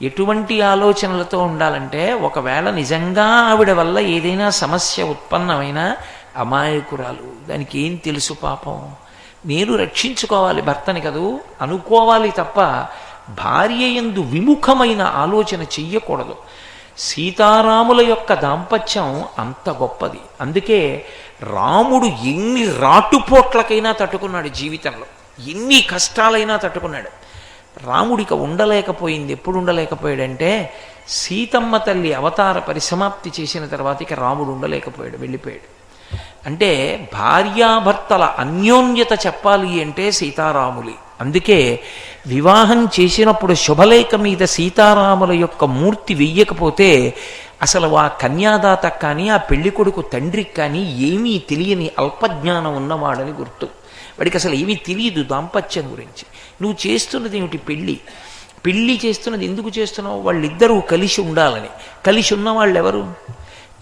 ఎటువంటి ఆలోచనలతో ఉండాలంటే, ఒకవేళ నిజంగా ఆవిడ వల్ల ఏదైనా సమస్య ఉత్పన్నమైనా అమాయకురాలు, దానికి ఏం తెలుసు పాపం, నేను రక్షించుకోవాలి భర్తని కదూ అనుకోవాలి తప్ప భార్య యందు విముఖమైన ఆలోచన చెయ్యకూడదు. సీతారాముల యొక్క దాంపత్యం అంత గొప్పది. అందుకే రాముడు ఎన్ని రాటుపోట్లకైనా తట్టుకున్నాడు జీవితంలో, ఎన్ని కష్టాలైనా తట్టుకున్నాడు. రాముడిక ఉండలేకపోయింది. ఎప్పుడు ఉండలేకపోయాడంటే, సీతమ్మ తల్లి అవతార పరిసమాప్తి చేసిన తర్వాత ఇక రాముడు ఉండలేకపోయాడు, వెళ్ళిపోయాడు. అంటే భార్యాభర్తల అన్యోన్యత చెప్పాలి అంటే సీతారాములి. అందుకే వివాహం చేసినప్పుడు శుభలేఖ మీద సీతారాముల యొక్క మూర్తి వెయ్యకపోతే అసలు ఆ కన్యాదాత కానీ ఆ పెళ్లి కొడుకు తండ్రికి కానీ ఏమీ తెలియని అల్పజ్ఞానం ఉన్నవాడని గుర్తు. వాడికి అసలు ఏమీ తెలియదు దాంపత్యం గురించి. నువ్వు చేస్తున్నది ఏమిటి? పెళ్ళి చేస్తున్నది ఎందుకు చేస్తున్నావు? వాళ్ళిద్దరూ కలిసి ఉండాలని. కలిసి ఉన్నవాళ్ళు ఎవరు?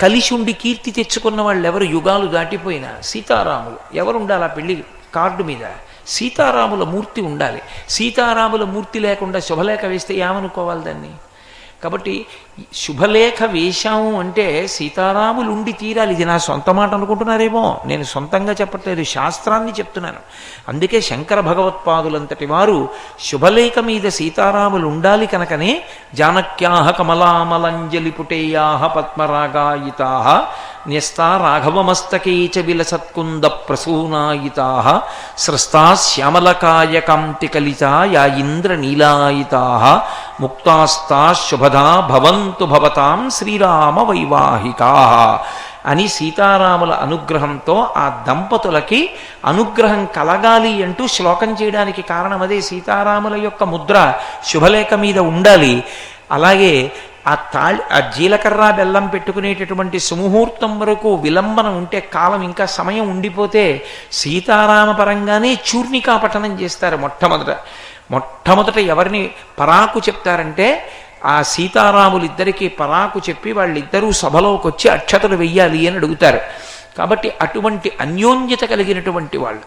కలిసి ఉండి కీర్తి తెచ్చుకున్న వాళ్ళు ఎవరు? యుగాలు దాటిపోయిన సీతారాములు. ఎవరు ఉండాలి ఆ పెళ్లి కార్డు మీద? సీతారాముల మూర్తి ఉండాలి. సీతారాముల మూర్తి లేకుండా శుభలేఖ వేస్తే ఏమనుకోవాలి దాన్ని? కాబట్టి శుభలేఖ వేశాము అంటే సీతారాములు ఉండి తీరాలి. ఇది నా సొంత మాట అనుకుంటున్నారేమో, నేను సొంతంగా చెప్పట్లేదు, శాస్త్రాన్ని చెప్తున్నాను. అందుకే శంకర భగవత్పాదులంతటి వారు శుభలేఖ మీద సీతారాములు ఉండాలి కనుకనే జానక్యాహ కమలామలంజలి పుటేయాహ పద్మరాగాయితాహ న్యస్తా రాఘవమస్తకే చ విలసత్కుంద ప్రసూనాయితాహ స్రస్తా శ్యామలకాయ కాంతి కలితా యా ఇంద్ర నీలాయితాహ ముక్తాస్తా శుభదా భవంతు భవతాం శ్రీరామ వైవాహికా అని సీతారాముల అనుగ్రహంతో ఆ దంపతులకి అనుగ్రహం కలగాలి అంటూ శ్లోకం చేయడానికి కారణం అదే. సీతారాముల యొక్క ముద్ర శుభలేఖ మీద ఉండాలి. అలాగే ఆ జీలకర్ర బెల్లం పెట్టుకునేటటువంటి సుముహూర్తం వరకు విలంబన ఉంటే, కాలం ఇంకా సమయం ఉండిపోతే సీతారామ పరంగానే చూర్ణికా పఠనం చేస్తారు. మొట్టమొదట ఎవరిని పరాకు చెప్తారంటే ఆ సీతారాములిద్దరికీ పరాకు చెప్పి వాళ్ళిద్దరూ సభలోకి వచ్చి అక్షతలు వెయ్యాలి అని అడుగుతారు. కాబట్టి అటువంటి అన్యోన్యత కలిగినటువంటి వాళ్ళు.